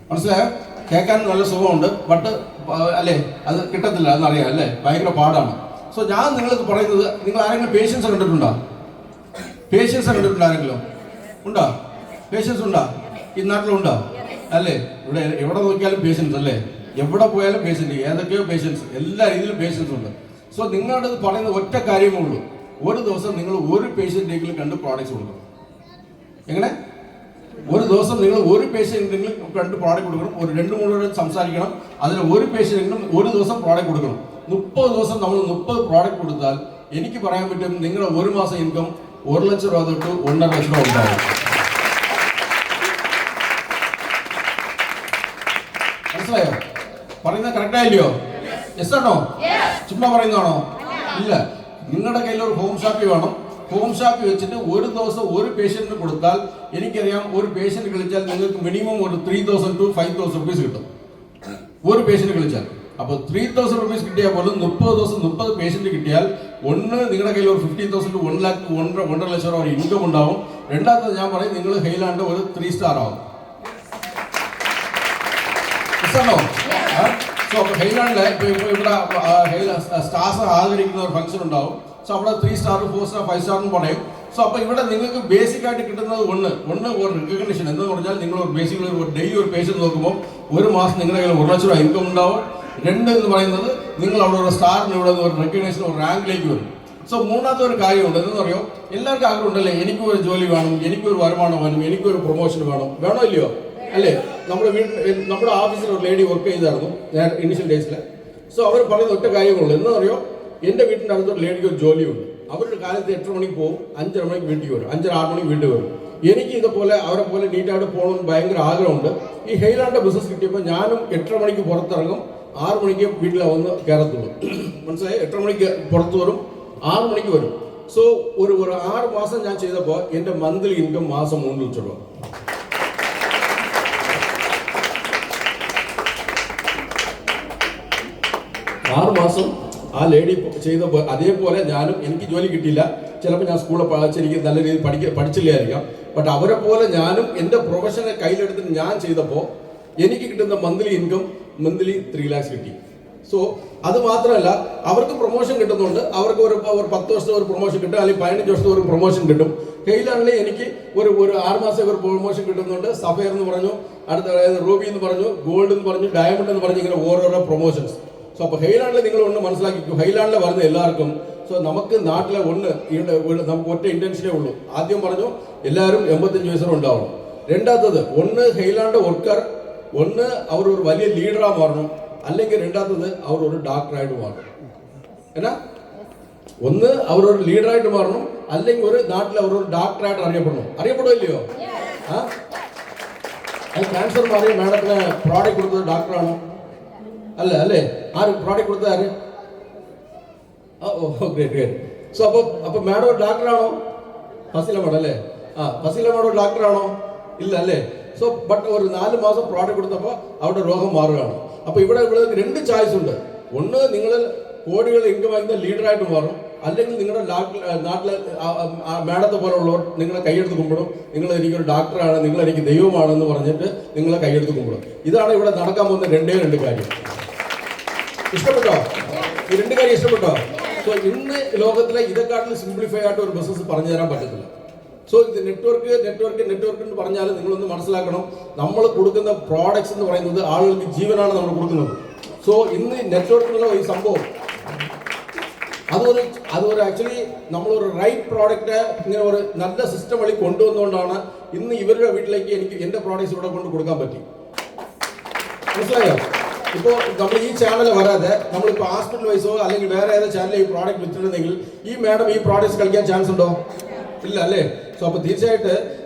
മനസ്സിലായോ? കേൾക്കാൻ നല്ല സുഖമുണ്ട്, ബട്ട് അല്ലേ അത് കിട്ടത്തില്ല, എന്നറിയാം അല്ലേ? ഭയങ്കര പാടാണ്. സോ ഞാൻ നിങ്ങൾക്ക് പറയുന്നത്, നിങ്ങൾ ആരെങ്കിലും പേഷ്യൻസ് കണ്ടിട്ടുണ്ടോ? ആരെങ്കിലും ഉണ്ടോ? പേഷ്യൻസ് ഉണ്ടോ ഈ നാട്ടിലുണ്ടോ? അല്ലേ? ഇവിടെ എവിടെ നോക്കിയാലും പേഷ്യൻസ് അല്ലേ? എവിടെ പോയാലും പേഷ്യൻറ്റ്, ഏതൊക്കെയോ പേഷ്യൻസ്, എല്ലാ രീതിയിലും പേഷ്യൻസ് ഉണ്ട്. സോ നിങ്ങളുടെ പറയുന്ന ഒറ്റ കാര്യമേ ഉള്ളൂ, ഒരു ദിവസം നിങ്ങൾ ഒരു പേഷ്യൻറ്റെങ്കിലും കണ്ട് പ്രോഡക്റ്റ്സ് കൊടുക്കണം. എങ്ങനെ? ഒരു ദിവസം നിങ്ങൾ ഒരു പേഷ്യൻറ്റെങ്കിലും കണ്ട് പ്രോഡക്റ്റ് കൊടുക്കണം. ഒരു 2-3 പേര് സംസാരിക്കണം. അതിൽ ഒരു പേഷ്യൻറ്റെങ്കിലും ഒരു ദിവസം പ്രോഡക്റ്റ് കൊടുക്കണം. 30 ദിവസം നമ്മൾ 30 പ്രോഡക്റ്റ് കൊടുത്താൽ എനിക്ക് പറയാൻ പറ്റും, നിങ്ങളുടെ ഒരു മാസം ഇൻകം 1 ലക്ഷം രൂപ തൊട്ട് 1.5 ലക്ഷം രൂപ ഉണ്ടാവും. മനസ്സിലായോ? പറയുന്നത് കറക്റ്റായില്ലയോ? യെസ് ആണോ? ചുമ്മാ പറയുന്നതാണോ? ഇല്ല. നിങ്ങളുടെ കയ്യിൽ ഒരു ഹോം ഷാപ്പി വേണം. ഹോം ഷാപ്പി വെച്ചിട്ട് ഒരു ദിവസം ഒരു പേഷ്യന്റിന് കൊടുത്താൽ, എനിക്കറിയാം ഒരു പേഷ്യന്റ് കളിച്ചാൽ നിങ്ങൾക്ക് മിനിമം ഒരു 3000 to 5000 rupees കിട്ടും ഒരു പേഷ്യന്റ് കളിച്ചാൽ. അപ്പോൾ 3000 rupees കിട്ടിയാൽ പോലും 30 ദിവസം 30 പേഷ്യന്റ് കിട്ടിയാൽ, ഒന്ന് നിങ്ങളുടെ കയ്യിൽ ഒരു 50,000 to 1 lakh 1.5 ലക്ഷം രൂപ ഇൻകം ഉണ്ടാവും. രണ്ടാമത് ഞാൻ പറയും, നിങ്ങൾ ഹെയിലാണ്ട് ഒരു 3 സ്റ്റാർ ആവും. സോ ഹെയിലാണ്ടിലെ ഇവിടെ സ്റ്റാർസ് ആദരിക്കുന്ന ഒരു ഫംഗ്ഷൻ ഉണ്ടാവും. സോ അവിടെ 3 സ്റ്റാർ 4 സ്റ്റാർ 5 സ്റ്റാർ എന്ന് പറയും. സോ അപ്പോൾ ഇവിടെ നിങ്ങൾക്ക് ബേസിക് ആയിട്ട് കിട്ടുന്നത് ഒന്ന് ഒരു റിക്കഗ്നിഷൻ എന്ന് പറഞ്ഞാൽ, നിങ്ങൾ ബേസിക്കലി ഒരു ഡെയിലി ഒരു പേഷ്യന്റ് നോക്കുമ്പോൾ ഒരു മാസം നിങ്ങളുടെ കയ്യിൽ 1 ലക്ഷം രൂപ ഇൻകം ഉണ്ടാവും. 2 എന്ന് പറയുന്നത്, നിങ്ങൾ അവിടെ ഒരു സ്റ്റാറിന് ഇവിടെ ഒരു റെക്കഗ്നേഷൻ, ഒരു റാങ്കിലേക്ക് വരും. സോ മൂന്നാമത്തെ ഒരു കാര്യമുണ്ട്, എന്ന് പറയുമോ, എല്ലാവർക്കും ആഗ്രഹം ഉണ്ടല്ലേ, എനിക്കും ഒരു ജോലി വേണം, എനിക്കൊരു വരുമാനം വേണം, എനിക്കൊരു പ്രൊമോഷൻ വേണോ ഇല്ലയോ? അല്ലേ? നമ്മുടെ ഓഫീസിൽ ഒരു ലേഡി വർക്ക് ചെയ്തായിരുന്നു ഞാൻ ഇനീഷ്യൽ ഡേയ്സിൽ. സോ അവർ പറയുന്ന ഒറ്റ കാര്യങ്ങളുള്ളൂ, എന്ന് പറയുമോ, എൻ്റെ വീട്ടിൻ്റെ അടുത്തൊരു ലേഡിക്ക് ഒരു ജോലിയുണ്ട്. അവരുടെ കാലത്ത് 8 മണിക്ക് പോകും, 5:30 മണിക്ക് വീട്ടിൽ വരും, 5-6 മണിക്ക് വീട്ടിൽ വരും. എനിക്ക് ഇതുപോലെ അവരെ പോലെ നീറ്റായിട്ട് പോകണമെന്ന് ഭയങ്കര ആഗ്രഹമുണ്ട്. ഈ ഹെയിലാണ്ട് ബിസിനസ് കിട്ടിയപ്പോൾ ഞാനും 8:30 മണിക്ക് പുറത്തിറങ്ങും, 6 മണിക്ക് വീട്ടിൽ വന്ന് കയറത്തുള്ളൂ. മനസ്സിലായി? 8:30 മണിക്ക് പുറത്ത് വരും, 6 മണിക്ക് വരും. സോ ഒരു 6 മാസം ഞാൻ ചെയ്തപ്പോൾ എൻ്റെ മന്ത്ലി ഇൻകം മാസം 3 ലക്ഷം രൂപ. 6 മാസം ആ ലേഡി ചെയ്തപ്പോൾ അതേപോലെ ഞാനും, എനിക്ക് ജോലി കിട്ടിയില്ല, ചിലപ്പോൾ ഞാൻ സ്കൂളിൽ ശരിക്കും നല്ല രീതിയിൽ പഠിച്ചില്ലായിരിക്കാം. ബട്ട് അവരെ പോലെ ഞാനും എൻ്റെ പ്രൊഫഷനെ കയ്യിലെടുത്തിട്ട് ഞാൻ ചെയ്തപ്പോൾ എനിക്ക് കിട്ടുന്ന മന്ത്ലി ഇൻകം 3 lakhs കിട്ടി. സോ അത് മാത്രമല്ല, അവർക്ക് പ്രൊമോഷൻ കിട്ടുന്നുണ്ട്. അവർക്ക് ഒരു 10 വർഷത്തെ ഒരു പ്രൊമോഷൻ കിട്ടും, അല്ലെങ്കിൽ 15 വർഷത്തെ ഒരു പ്രൊമോഷൻ കിട്ടും. ഹെയിലാണെങ്കിൽ എനിക്ക് ഒരു 6 മാസത്തെ ഒരു പ്രൊമോഷൻ കിട്ടുന്നുണ്ട്. സഫയർ എന്ന് പറഞ്ഞു, അടുത്ത റൂബി എന്ന് പറഞ്ഞു, ഗോൾഡ് എന്ന് പറഞ്ഞു, ഡയമണ്ട് എന്ന് പറഞ്ഞു, ഇങ്ങനെ ഓരോരോ പ്രൊമോഷൻസ്. സോ അപ്പോൾ ഹെയിലാണ്ടിൽ നിങ്ങൾ ഒന്ന് മനസ്സിലാക്കിക്കോ, ഹെയിലാണ്ടിൽ വരുന്ന എല്ലാവർക്കും സോ നമുക്ക് നാട്ടിലെ ഇവിടെ നമുക്ക് ഒറ്റ ഇന്റൻഷനേ ഉള്ളൂ. ആദ്യം പറഞ്ഞു എല്ലാവരും 85 വയസ്സും ഉണ്ടാവണം. രണ്ടാമത്തത് ഹെയിലാണ്ട് വർക്കർ അവർ ഒരു വലിയ ലീഡറാ മാറണം, അല്ലെങ്കിൽ രണ്ടാമത്തത് അവർ ഒരു ഡോക്ടറായിട്ട് മാറണം. എന്നാ അവർ ഒരു ലീഡറായിട്ട് മാറണം, അല്ലെങ്കിൽ ഒരു നാട്ടിൽ അവർ ഒരു ഡോക്ടറായിട്ട് അറിയപ്പെടുമല്ലയോ? ക്യാൻസർ മാറിയ മാഡത്തിന് പ്രോഡക്റ്റ് കൊടുത്തത് ഡോക്ടറാണോ? അല്ലേ? ആര് പ്രോഡക്റ്റ് കൊടുത്തത് ആര്? ഗ്രേറ്റ്. സോ അപ്പൊ മാഡം ഒരു ഡോക്ടറാണോ? ഫസീല മാഡം അല്ലേ? ഫസീല മാഡം ഒരു ഡോക്ടറാണോ? ഇല്ല അല്ലേ? സോ ബട്ട് ഒരു 4 മാസം പ്രോഡക്റ്റ് കൊടുത്തപ്പോൾ അവരുടെ രോഗം മാറുകയാണ്. അപ്പൊ ഇവിടെ 2 ചോയ്സ് ഉണ്ട്. ഒന്ന്, നിങ്ങൾ കോടികൾ ഇൻകം ആയിരുന്ന ലീഡറായിട്ട് മാറും, അല്ലെങ്കിൽ നിങ്ങളുടെ നാട്ടിലെ മാഡത്തെ പോലുള്ളവർ നിങ്ങളെ കൈയെടുത്ത് കുമ്പിടും. നിങ്ങൾ എനിക്കൊരു ഡോക്ടറാണ്, നിങ്ങൾ എനിക്ക് ദൈവമാണെന്ന് പറഞ്ഞിട്ട് നിങ്ങളെ കൈയെടുത്ത് കുമ്പിടും. ഇതാണ് ഇവിടെ നടക്കാൻ പോകുന്ന 2 കാര്യം. ഇഷ്ടപ്പെട്ടോ? ഈ 2 കാര്യം ഇഷ്ടപ്പെട്ടോ? സോ ഇന്ന് ലോകത്തിലെ ഇതെക്കാട്ടിലും സിംപ്ലിഫൈ ആയിട്ട് ഒരു ബിസിനസ് പറഞ്ഞു തരാൻ പറ്റത്തില്ല. സോ ഇത് നെറ്റ്വർക്ക് എന്ന് പറഞ്ഞാൽ നിങ്ങളൊന്ന് മനസ്സിലാക്കണം, നമ്മൾ കൊടുക്കുന്ന പ്രോഡക്ട്സ് എന്ന് പറയുന്നത് ആളുകൾക്ക് ജീവനാണ് നമ്മൾ കൊടുക്കുന്നത്. സോ ഇന്ന് നെറ്റ്വർക്കിനുള്ള ഈ സംഭവം അതൊരു ആക്ച്വലി നമ്മളൊരു റൈറ്റ് പ്രോഡക്റ്റ് ഇങ്ങനെ ഒരു നല്ല സിസ്റ്റം വഴി കൊണ്ടുവന്നുകൊണ്ടാണ് ഇന്ന് ഇവരുടെ വീട്ടിലേക്ക് എനിക്ക് എൻ്റെ പ്രോഡക്ട്സ് ഇവിടെ കൊണ്ട് കൊടുക്കാൻ പറ്റി. മനസ്സിലായോ? ഇപ്പോൾ നമ്മൾ ഈ ചാനൽ വരാതെ നമ്മളിപ്പോൾ ഹോസ്പിറ്റൽ വൈസോ അല്ലെങ്കിൽ വേറെ ഏതോ ചാനലിൽ ഈ പ്രോഡക്റ്റ് വിറ്റിട്ടുണ്ടെങ്കിൽ ഈ മാഡം ഈ പ്രോഡക്ട്സ് കളിക്കാൻ ചാൻസ് ഉണ്ടോ? ഇല്ല അല്ലേ? സോ അപ്പോൾ തീർച്ചയായിട്ട്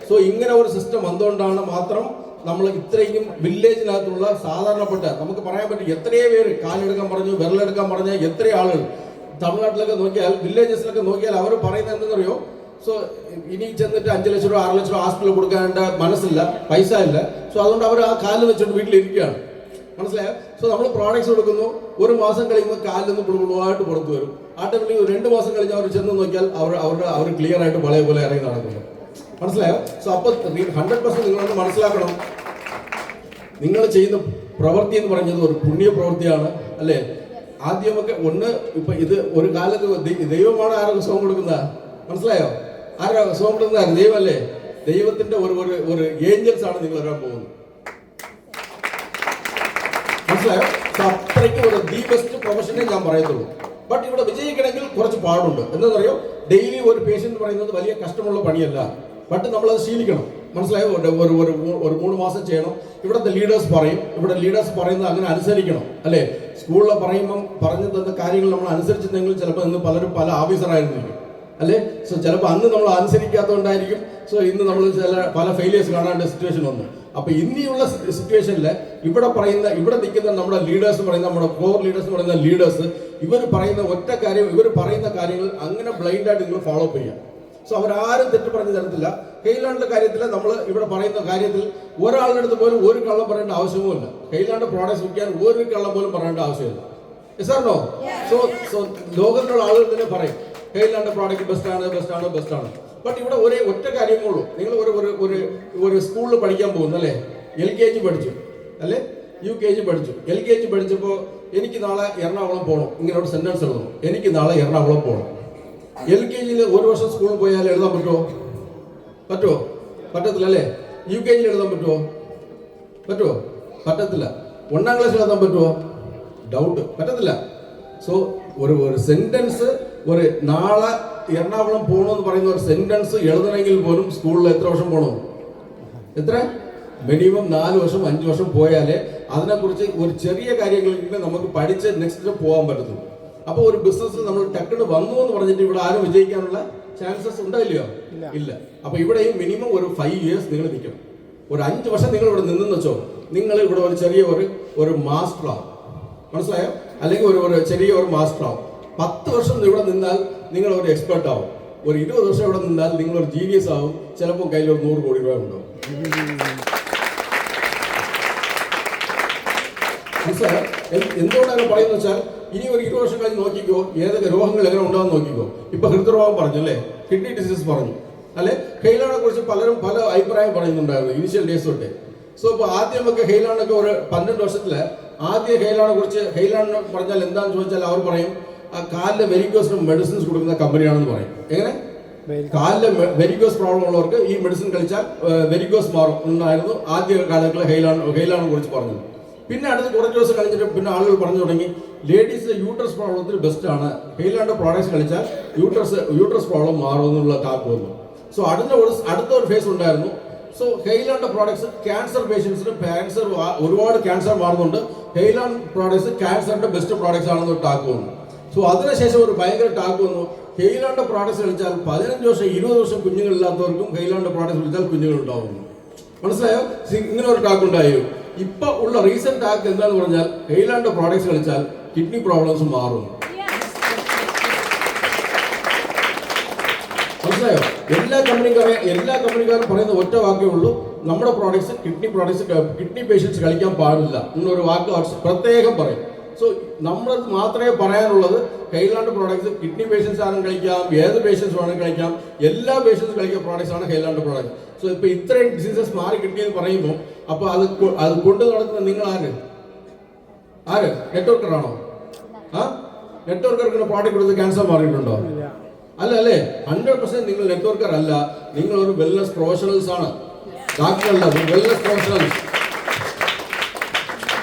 ഇങ്ങനെ ഒരു സിസ്റ്റം വന്നുകൊണ്ടാണ് മാത്രം നമ്മൾ ഇത്രയും വില്ലേജിനകത്തുള്ള സാധാരണപ്പെട്ട നമുക്ക് പറയാൻ പറ്റും എത്രയോ പേര് കാലെടുക്കാൻ പറഞ്ഞു, വിരലെടുക്കാൻ പറഞ്ഞ എത്രയോ ആളുകൾ തമിഴ്നാട്ടിലൊക്കെ നോക്കിയാൽ, വില്ലേജസിലൊക്കെ നോക്കിയാൽ അവർ പറയുന്നത് എന്തെന്നറിയോ? സോ ഇനി ചെന്നിട്ട് 5 ലക്ഷം രൂപ 6 ലക്ഷം രൂപ ഹോസ്പിറ്റലിൽ കൊടുക്കേണ്ട മനസ്സില്ല, പൈസ ഇല്ല. സോ അതുകൊണ്ട് അവർ ആ കാലിൽ വെച്ചിട്ട് വീട്ടിലിരിക്കുകയാണ്. മനസ്സിലായോ? സോ നമ്മൾ പ്രോഡക്ട്സ് കൊടുക്കുന്നു, 1 മാസം കഴിയുമ്പോൾ കാലിൽ നിന്ന് പുളുപുളുവായിട്ട് പുറത്തു വരും. ആട്ടോമാറ്റിക്കലി 2 മാസം കഴിഞ്ഞ് അവർ ചെന്ന് നോക്കിയാൽ അവർ ക്ലിയർ ആയിട്ട് പഴയ പോലെ ഇറങ്ങി നടക്കുന്നു. മനസ്സിലായോ? സോ അപ്പോൾ 100% നിങ്ങളൊന്ന് മനസ്സിലാക്കണം, നിങ്ങൾ ചെയ്യുന്ന പ്രവൃത്തി എന്ന് പറയുന്നത് ഒരു പുണ്യ പ്രവൃത്തിയാണ് അല്ലേ? ആദ്യമൊക്കെ ഇപ്പൊ ഇത് ഒരു കാലത്ത് ദൈവമാണ് ആരൊക്കെ സുഖം കൊടുക്കുന്നത്? മനസ്സിലായോ? ആരാ സുഖം കൊടുക്കുന്നത്? ദൈവമല്ലേ? ദൈവത്തിന്റെ ഒരു ഏഞ്ചൽസ് ആണ് നിങ്ങൾ വരാൻ പോകുന്നത്. മനസ്സിലായോ? അത്രയ്ക്ക് ഒരു ദി ബെസ്റ്റ് പ്രൊഫഷനെ ഞാൻ പറയത്തുള്ളൂ. ബട്ട് ഇവിടെ വിജയിക്കണമെങ്കിൽ കുറച്ച് പാടുണ്ട്. എന്താണെന്നറിയോ? ഡെയിലി ഒരു പേഷ്യന്റ് പറയുന്നത് വലിയ കഷ്ടമുള്ള പണിയല്ല, ബട്ട് നമ്മളത് ശീലിക്കണം. മനസ്സിലായോ? ഒരു 3 മാസം ചെയ്യണം. ഇവിടുത്തെ ലീഡേഴ്സ് പറയും, ഇവിടെ ലീഡേഴ്സ് പറയുന്നത് അങ്ങനെ അനുസരിക്കണം അല്ലേ? സ്കൂളിൽ പറഞ്ഞു തന്ന കാര്യങ്ങൾ നമ്മൾ അനുസരിച്ചിട്ടുണ്ടെങ്കിൽ ചിലപ്പോൾ ഇന്ന് പലരും പല ഓഫീസറായിരുന്നിരിക്കും അല്ലേ? സോ ചിലപ്പോൾ അന്ന് നമ്മൾ അനുസരിക്കാത്തതുകൊണ്ടായിരിക്കും ഇന്ന് നമ്മൾ പല ഫെയിലിയേഴ്സ് കാണാണ്ട് സിറ്റുവേഷൻ വന്നു. അപ്പൊ ഇനിയുള്ള സിറ്റുവേഷനിൽ ഇവിടെ നിൽക്കുന്ന നമ്മുടെ ലീഡേഴ്സ് പറയുന്ന നമ്മുടെ കോർ ലീഡേഴ്സ് പറയുന്ന ലീഡേഴ്സ് ഇവർ പറയുന്ന ഒറ്റ കാര്യം, ഇവർ പറയുന്ന കാര്യങ്ങൾ അങ്ങനെ ബ്ലൈൻഡായിട്ട് നിങ്ങൾ ഫോളോ അപ്പ് ചെയ്യാം. സോ അവരാരും തെറ്റ് പറഞ്ഞു തരത്തില്ല. ഹെയിലാണ്ടിന്റെ കാര്യത്തിൽ നമ്മൾ ഇവിടെ പറയുന്ന കാര്യത്തിൽ ഒരാളുടെ അടുത്ത് പോലും ഒരു കള്ളം പറയേണ്ട ആവശ്യവുമില്ല. ഹെയിലാണ്ട് പ്രോഡക്ട്സ് വിൽക്കാൻ ഒരു കള്ളം പോലും പറയേണ്ട ആവശ്യമില്ല. സാറിനോ? സോ ലോകത്തിലുള്ള ആളുകൾ തന്നെ പറയും ഹെയിലാണ്ട് പ്രോഡക്റ്റ് ബെസ്റ്റാണ്. ബട്ട് ഇവിടെ ഒറ്റ കാര്യമേ ഉള്ളൂ. നിങ്ങൾ ഒരു സ്കൂളിൽ പഠിക്കാൻ പോകുന്നു അല്ലേ? LKG പഠിച്ചു അല്ലേ? UKG പഠിച്ചു. LKG പഠിച്ചപ്പോൾ എനിക്ക് നാളെ എറണാകുളം പോകണം, ഇങ്ങനെ ഒരു സെന്റൻസ് എഴുതണം, എനിക്ക് നാളെ എറണാകുളം പോകണം. LKGയിൽ 1 വർഷം സ്കൂളിൽ പോയാൽ എഴുതാൻ പറ്റുമോ? പറ്റത്തില്ല അല്ലേ? UKGയിൽ എഴുതാൻ പറ്റുമോ? പറ്റത്തില്ല. 1ാം ക്ലാസ്സിൽ എഴുതാൻ പറ്റുമോ? ഡൗട്ട്. പറ്റത്തില്ല. സോ ഒരു സെന്റൻസ് നാളെ എറണാകുളം പോകണമെന്ന് പറയുന്ന ഒരു സെന്റൻസ് എഴുതണമെങ്കിൽ പോലും സ്കൂളിൽ എത്ര വർഷം പോകണം? മിനിമം 4 വർഷം 5 വർഷം പോയാലേ അതിനെക്കുറിച്ച് ഒരു ചെറിയ കാര്യങ്ങളിൽ നമുക്ക് പഠിച്ച് നെക്സ്റ്റ് പോകാൻ പറ്റത്തുള്ളൂ. അപ്പോൾ ഒരു ബിസിനസ്സിൽ നമ്മൾ ടക്കണ് വന്നു എന്ന് പറഞ്ഞിട്ട് ഇവിടെ ആരും വിജയിക്കാനുള്ള ചാൻസസ് ഉണ്ടായില്ലയോ? ഇല്ല. അപ്പൊ ഇവിടെയും മിനിമം ഒരു 5 ഇയേഴ്സ് നിങ്ങൾ നിൽക്കണം. ഒരു 5 വർഷം നിങ്ങൾ ഇവിടെ നിന്നെന്ന് വെച്ചോ, നിങ്ങൾ ഇവിടെ ഒരു ചെറിയ ഒരു മാസ്റ്റർ ആവും. മനസ്സിലായോ? അല്ലെങ്കിൽ ഒരു ചെറിയ ഒരു മാസ്റ്റർ ആവും. 10 വർഷം ഇവിടെ നിന്നാൽ നിങ്ങൾ ഒരു എക്സ്പെർട്ട് ആവും. ഒരു 20 വർഷം ഇവിടെ നിന്നാൽ നിങ്ങൾ ഒരു ജീനിയസ് ആവും. ചിലപ്പോൾ കയ്യിൽ ഒരു 100 കോടി രൂപ ഉണ്ടാവും. മനസ്സിലായോ? എന്തുകൊണ്ടാണ് പറയുന്നത് വെച്ചാൽ ഇനി ഒരു 20 വർഷം കഴിഞ്ഞ് നോക്കിക്കോ, ഏതൊക്കെ രോഗങ്ങൾ എങ്ങനെ ഉണ്ടാകും നോക്കിക്കോ. ഇപ്പൊ ഹൃദ്രോഗം പറഞ്ഞു അല്ലേ? കിഡ്നി ഡിസീസ് പറഞ്ഞു അല്ലെ? ഹെയിലാണ്ടിനെ കുറിച്ച് പലരും പല അഭിപ്രായം പറയുന്നുണ്ടായിരുന്നു ഇനിഷ്യൽ ഡേയ്സ് തൊട്ടേ. സോ ഇപ്പോൾ ആദ്യം നമുക്ക് ഹെയിലാണ്ടൊക്കെ ഒരു 12 വർഷത്തിൽ ആദ്യം ഹെയിലാണ്ടെ കുറിച്ച് ഹെയിലാണ്ട് പറഞ്ഞാൽ എന്താണെന്ന് ചോദിച്ചാൽ അവർ പറയും കാലിലെ വെരിക്കോസിന് മെഡിസിൻസ് കൊടുക്കുന്ന കമ്പനിയാണെന്ന് പറയും. എങ്ങനെ? കാലിലെ വെരിക്കോസ് പ്രോബ്ലം ഉള്ളവർക്ക് ഈ മെഡിസിൻ കഴിച്ചാൽ വെരിക്കോസ് മാറും എന്നായിരുന്നു ആദ്യ കാലങ്ങളിൽ ഹെയിലാണ്ടെ കുറിച്ച് പറഞ്ഞത്. പിന്നെ അടുത്ത് കുറച്ച് ദിവസം കഴിഞ്ഞിട്ട് പിന്നെ ആളുകൾ പറഞ്ഞു തുടങ്ങി ലേഡീസിന്റെ യൂട്രസ് പ്രോബ്ലത്തിന് ബെസ്റ്റ് ആണ് ഹെയിലാണ്ടെ പ്രോഡക്ട്സ് കഴിച്ചാൽ യൂട്രസ് പ്രോബ്ലം മാറും എന്നുള്ള ടാക്ക് വന്നു. സോ അടുത്ത ഒരു ഫേസ് ഉണ്ടായിരുന്നു. സോ ഹെയിലാണ്ടെ പ്രോഡക്ട്സ് ക്യാൻസർ പേഷ്യൻസിന് ഒരുപാട് ക്യാൻസർ മാറുന്നുണ്ട്, ഹെയിലാണ്ട് പ്രോഡക്ട്സ് ക്യാൻസറിന്റെ ബെസ്റ്റ് പ്രോഡക്ട്സ് ആണെന്ന് ടാക്ക് വന്നു. സോ അതിനുശേഷം ഒരു ഭയങ്കര ടാക്ക് വന്നു, ഹെയിലാണ്ടെ പ്രോഡക്ട്സ് കഴിച്ചാൽ 15 വർഷം 20 വർഷം കുഞ്ഞുങ്ങളില്ലാത്തവർക്കും ഹെയിലാണ്ടെ പ്രോഡക്ട്സ് കഴിച്ചാൽ കുഞ്ഞുങ്ങൾ ഉണ്ടാവുന്നു. മനസ്സിലായോ? ഇങ്ങനെ ഒരു ടാക്ക് ഉണ്ടായോ? ഇപ്പൊ ഉള്ള റീസെന്റ് ടാക്ക് എന്താന്ന് പറഞ്ഞാൽ ഹെയിലാണ്ടെ പ്രോഡക്ട്സ് കഴിച്ചാൽ കിഡ്നി പ്രോബ്ലംസ് മാറും. മനസ്സിലായോ? എല്ലാ കമ്പനിക്കാരും പറയുന്ന ഒറ്റ വാക്കേ ഉള്ളൂ, നമ്മുടെ പ്രോഡക്ട്സ് കിഡ്നി പേഷ്യൻസ് കഴിക്കാൻ പാടില്ല എന്നൊരു വാക്ക് പ്രത്യേകം പറയും. സോ നമ്മൾ മാത്രമേ പറയാനുള്ളത് ഹെയിലാണ്ടെ പ്രോഡക്ട്സ് കിഡ്നി പേഷ്യൻസ് ആരും കഴിക്കാം, ഏത് പേഷ്യൻസ് വേണമെങ്കിൽ കഴിക്കാം, എല്ലാ പേഷ്യൻസും കഴിക്കുന്ന പ്രോഡക്ട്സ് ആണ് ഹെയിലാണ്ടെ പ്രോഡക്ട്സ്. സോ ഇപ്പൊ ഇത്രയും ഡിസീസസ് മാറി കിട്ടിയെന്ന് പറയുമ്പോൾ അപ്പൊ അത് കൊണ്ടു നടക്കുന്ന നിങ്ങൾ ആര് നെറ്റ്വർക്കറാണോ? നെറ്റ്വർക്കർക്ക് പ്രോഡക്റ്റ് കൊടുത്ത് ക്യാൻസർ മാറിയിട്ടുണ്ടോ? അല്ലേ? 100% നിങ്ങൾ നെറ്റ്വർക്കർ അല്ല, നിങ്ങൾ ഒരു വെൽനസ് പ്രൊഫഷണൽസ് ആണ്, ഡോക്ടറല്ല, വെൽനസ് പ്രൊഫഷണൽസ്.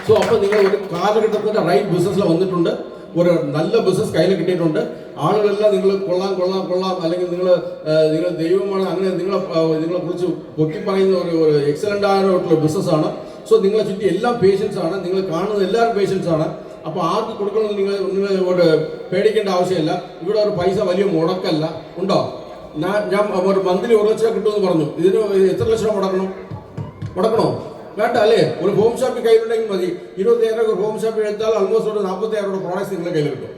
സോ അപ്പൊ നിങ്ങൾ ഒരു കാലഘട്ടത്തിന്റെ റൈറ്റ് ബിസിനസ്സിൽ വന്നിട്ടുണ്ട്, ഒരു നല്ല ബിസിനസ് കയ്യിൽ കിട്ടിയിട്ടുണ്ട്. ആളുകളെല്ലാം നിങ്ങൾ കൊള്ളാം അല്ലെങ്കിൽ നിങ്ങൾ ദൈവമാണ് അങ്ങനെ നിങ്ങളെ കുറിച്ച് പൊക്കി പറയുന്ന ഒരു എക്സലന്റ് ആയിട്ടുള്ള ബിസിനസ്സാണ്. സോ നിങ്ങളെ ചുറ്റി എല്ലാം പേഷ്യൻസ് ആണ്, നിങ്ങൾ കാണുന്ന എല്ലാവരും പേഷ്യൻസ് ആണ്. അപ്പൊ ആർക്ക് കൊടുക്കണമെന്ന് നിങ്ങൾ പേടിക്കേണ്ട ആവശ്യമില്ല. ഇവിടെ ഒരു പൈസ വലിയ മുടക്കല്ല. ഉണ്ടോ? ഞാൻ ഒരു മന്ത്ലി 1 ലക്ഷം കിട്ടുമെന്ന് പറഞ്ഞു. ഇതിന് എത്ര ലക്ഷം മുടക്കണോ? വേണ്ട അല്ലേ? ഒരു ഹോം ഷോപ്പിൽ കയ്യിലുണ്ടെങ്കിൽ മതി. 25,000 ഹോം ഷോപ്പിൽ എടുത്താൽ ഓൾമോസ്റ്റ് ഒരു 40,000 പ്രോഡക്ട്സ് നിങ്ങളുടെ കയ്യിൽ കിട്ടും.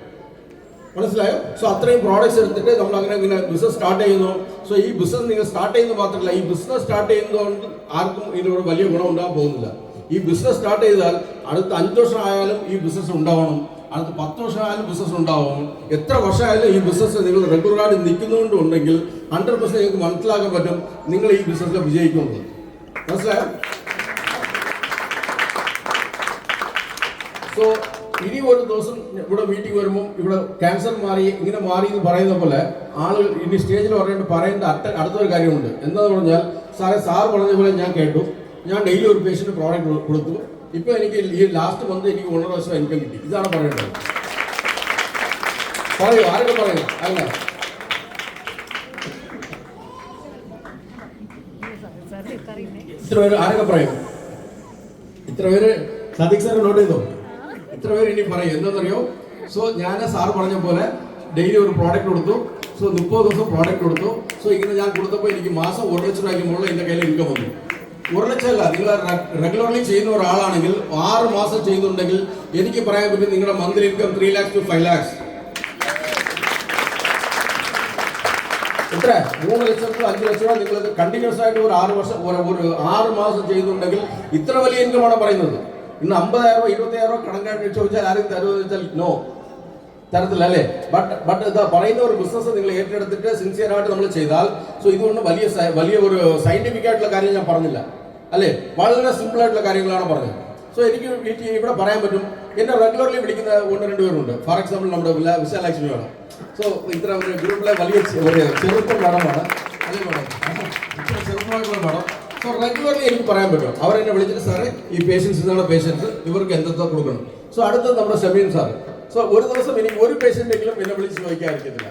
മനസ്സിലായോ? സോ അത്രയും പ്രോഡക്ട്സ് എടുത്തിട്ട് നമ്മൾ ഇങ്ങനെ ബിസിനസ് സ്റ്റാർട്ട് ചെയ്യുന്നു. സോ ഈ ബിസിനസ് നിങ്ങൾ സ്റ്റാർട്ട് ചെയ്യുന്നത് മാത്രമല്ല, ഈ ബിസിനസ് സ്റ്റാർട്ട് ചെയ്യുന്നതുകൊണ്ട് ആർക്കും ഇതിനോട് വലിയ ഗുണം ഉണ്ടാകാൻ പോകുന്നില്ല. ഈ ബിസിനസ് സ്റ്റാർട്ട് ചെയ്താൽ അടുത്ത 5 വർഷം ആയാലും ഈ ബിസിനസ് ഉണ്ടാവണം, അടുത്ത 10 വർഷം ആയാലും ബിസിനസ് ഉണ്ടാവണം. എത്ര വർഷമായാലും ഈ ബിസിനസ് നിങ്ങൾ റെഗുലറായിട്ട് നിൽക്കുന്നുണ്ടെങ്കിൽ 100% നിങ്ങൾക്ക് മനസ്സിലാക്കാൻ പറ്റും നിങ്ങൾ ഈ ബിസിനസ്സിൽ വിജയിക്കുന്നത്. മനസ്സിലായോ? സോ ഇനി ഒരു ദിവസം ഇവിടെ മീറ്റിംഗ് വരുമ്പോൾ ഇവിടെ ക്യാൻസർ ഇങ്ങനെ മാറി എന്ന് പറയുന്ന പോലെ ആളുകൾ ഇനി സ്റ്റേജിൽ പറയേണ്ട അടുത്തൊരു കാര്യമുണ്ട്. എന്താന്ന് പറഞ്ഞാൽ സാർ പറഞ്ഞ പോലെ ഞാൻ കേട്ടു, ഞാൻ ഡെയിലി ഒരു പേഷ്യന്റ് പ്രോഡക്റ്റ് കൊടുത്തു, ഇപ്പൊ എനിക്ക് ഈ ലാസ്റ്റ് മന്ത് എനിക്ക് 1.5 ലക്ഷം ഇൻകം കിട്ടി. ഇതാണ് പറയേണ്ടത്. പറയൂ, ആരൊക്കെ പറയുന്നു? അല്ല ഇത്ര പേര് ആരൊക്കെ പറയും? ഇത്ര പേര് സദീഖ് സാർ നോട്ട് ചെയ്തോ? ഇത്ര പേര് ഇനി പറയും. എന്താണെന്നറിയോ? സോ ഞാൻ സാർ പറഞ്ഞ പോലെ ഡെയിലി ഒരു പ്രോഡക്റ്റ് കൊടുത്തു. സോ 30 ദിവസം പ്രോഡക്റ്റ് കൊടുത്തു. സോ ഇങ്ങനെ ഞാൻ കൊടുത്തപ്പോൾ എനിക്ക് മാസം 1 ലക്ഷം രൂപയ്ക്ക് മുകളിൽ എൻ്റെ കയ്യിൽ ഇൻകം വന്നു. 1 ലക്ഷമല്ല, നിങ്ങൾ റെഗുലർലി ചെയ്യുന്ന ഒരാളാണെങ്കിൽ 6 മാസം ചെയ്യുന്നുണ്ടെങ്കിൽ എനിക്ക് പറയാൻ പറ്റും നിങ്ങളുടെ monthly income 3 lakhs to 5 lakhs. എത്ര? 3 ലക്ഷം to 5 ലക്ഷം രൂപ നിങ്ങൾ കണ്ടിന്യൂസ് ആയിട്ട് ഒരു 6 മാസം ചെയ്യുന്നുണ്ടെങ്കിൽ ഇത്ര വലിയ ഇൻകമാണ് പറയുന്നത്. ഇന്ന് 50,000 20,000 കണക്കായിട്ട് ചോദിച്ചാൽ ആരും തരുമെന്ന് വെച്ചാൽ നോ, തരത്തില്ല അല്ലേ? ബട്ട് ഇതാ പറയുന്ന ഒരു ബിസിനസ് നിങ്ങൾ ഏറ്റെടുത്തിട്ട് സിൻസിയർ ആയിട്ട് നമ്മൾ ചെയ്താൽ, സോ ഇതുകൊണ്ട് വലിയ ഒരു സയന്റിഫിക് ആയിട്ടുള്ള കാര്യം ഞാൻ പറഞ്ഞില്ല അല്ലേ, വളരെ സിമ്പിൾ ആയിട്ടുള്ള കാര്യങ്ങളാണ് പറഞ്ഞത്. സോ എനിക്ക് ഇവിടെ പറയാൻ പറ്റും, എന്നെ റെഗുലർലി വിളിക്കുന്ന 1-2 പേരുണ്ട്. ഫോർ എക്സാമ്പിൾ നമ്മുടെ വിശാലക്ഷ്മി വേണം. സോ ഇത്ര ഒരു ഗ്രൂപ്പിലെ വലിയ ചെറുപ്പം മേഡമാണ് അല്ലേ മേഡം, ഇത്ര ചെറുപ്പമായിട്ടുള്ള മേഡം. സോ റെഗുലർലി എനിക്ക് പറയാൻ പറ്റും, അവരെന്നെ വിളിച്ചിട്ട് സാറേ ഈ പേഷ്യൻസ് ഇതാണ് പേഷ്യൻസ്, ഇവർക്ക് എന്തൊക്കെ കൊടുക്കണം. സോ അടുത്തത് നമ്മുടെ ഷമീൻ സാർ. സോ ഒരു ദിവസം എനിക്ക് ഒരു പേഷ്യന്റെങ്കിലും എന്നെ വിളിച്ച് ചോദിക്കാതിരിക്കത്തില്ല.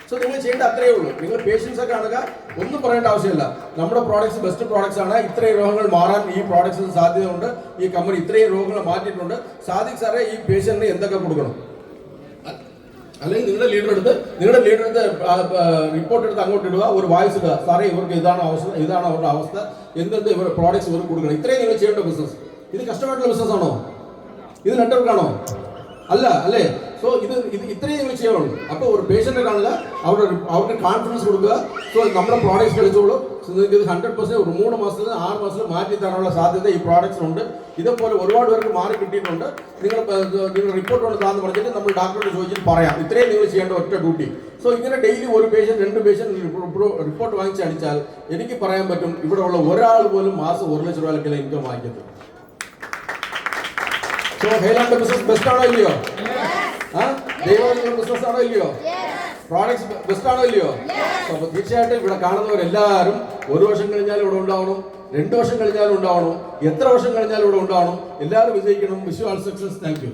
സോ നിങ്ങൾ ചെയ്യേണ്ട അത്രയേ ഉള്ളൂ. നിങ്ങൾ പേഷ്യൻസ് ഒക്കെ കാണുക, ഒന്നും പറയേണ്ട ആവശ്യമില്ല. നമ്മുടെ പ്രോഡക്ട്സ് ബെസ്റ്റ് പ്രോഡക്ട്സ് ആണ്, ഇത്രയും രോഗങ്ങൾ മാറാൻ ഈ പ്രോഡക്ട്സിന് സാധ്യതയുണ്ട്, ഈ കമ്പനി ഇത്രയും രോഗങ്ങൾ മാറ്റിയിട്ടുണ്ട്, സാദിഖ് സാറേ ഈ പേഷ്യന്റിന് എന്തൊക്കെ കൊടുക്കണം. അല്ലെങ്കിൽ നിങ്ങളുടെ ലീഡർ എടുത്ത് റിപ്പോർട്ട് എടുത്ത് അങ്ങോട്ട് ഇടുക, ഒരു വായിസ് ഇടുക, സാറേ ഇവർക്ക് ഇതാണ് അവരുടെ അവസ്ഥ, എന്തെന്ത് ഇവരുടെ പ്രോഡക്ട്സ് ഇവർക്ക് കൊടുക്കണം. ഇത്രയും നിങ്ങൾ ചെയ്യേണ്ട ബിസിനസ്. ഇത് കഷ്ടമായിട്ടുള്ള ബിസിനസ് ആണോ? ഇത് നെറ്റ്വർക്ക് ആണോ? അല്ല അല്ലേ? സോ ഇത് ഇത്രയും നിങ്ങൾ ചെയ്യാനുള്ളൂ. അപ്പോൾ ഒരു പേഷ്യന്റ് കാണില്ല, അവരുടെ കോൺഫിഡൻസ് കൊടുക്കുക. സോ നമ്മുടെ പ്രോഡക്ട്സ് കളിച്ചോളൂ. നിങ്ങൾക്ക് ഇത് 100% ഒരു 3 മാസത്തിൽ 6 മാസത്തിൽ മാറ്റി തരാനുള്ള സാധ്യത ഈ പ്രോഡക്ട്സിനുണ്ട്. ഇതേപോലെ ഒരുപാട് പേർക്ക് മാറി കിട്ടിയിട്ടുണ്ട്. നിങ്ങൾ റിപ്പോർട്ട് കൊണ്ടാന്ന് പറഞ്ഞിട്ട് നമ്മൾ ഡോക്ടറോട് ചോദിച്ചിട്ട് പറയാം. ഇത്രയും നിങ്ങൾ ചെയ്യേണ്ട ഒറ്റ ഡ്യൂട്ടി. സോ ഇങ്ങനെ ഡെയിലി ഒരു പേഷ്യന്റ് 2 പേഷ്യന്റ് റിപ്പോർട്ട് വാങ്ങിച്ചടിച്ചാൽ എനിക്ക് പറയാൻ പറ്റും ഇവിടെ ഉള്ള ഒരാൾ പോലും മാസം 1 ലക്ഷം രൂപ ഇൻകം വാങ്ങിക്കത്തുള്ളൂ. സോ ഹൈലാൻഡ് ബിസിനസ് ബെസ്റ്റ് ആണോ ഇല്ലയോ? ദൈവം ബിസിനസ് ആണോ ഇല്ലയോ? പ്രോഡക്ട്സ് ബെസ്റ്റ് ആണോ ഇല്ലയോ? അപ്പൊ തീർച്ചയായിട്ടും ഇവിടെ കാണുന്നവരെല്ലാവരും 1 വർഷം കഴിഞ്ഞാലും ഇവിടെ ഉണ്ടാവണം, 2 വർഷം കഴിഞ്ഞാലും ഉണ്ടാവണം, എത്ര വർഷം കഴിഞ്ഞാലും ഇവിടെ ഉണ്ടാവണം. എല്ലാവരും വിജയിക്കണം. Wish you all success. Thank U.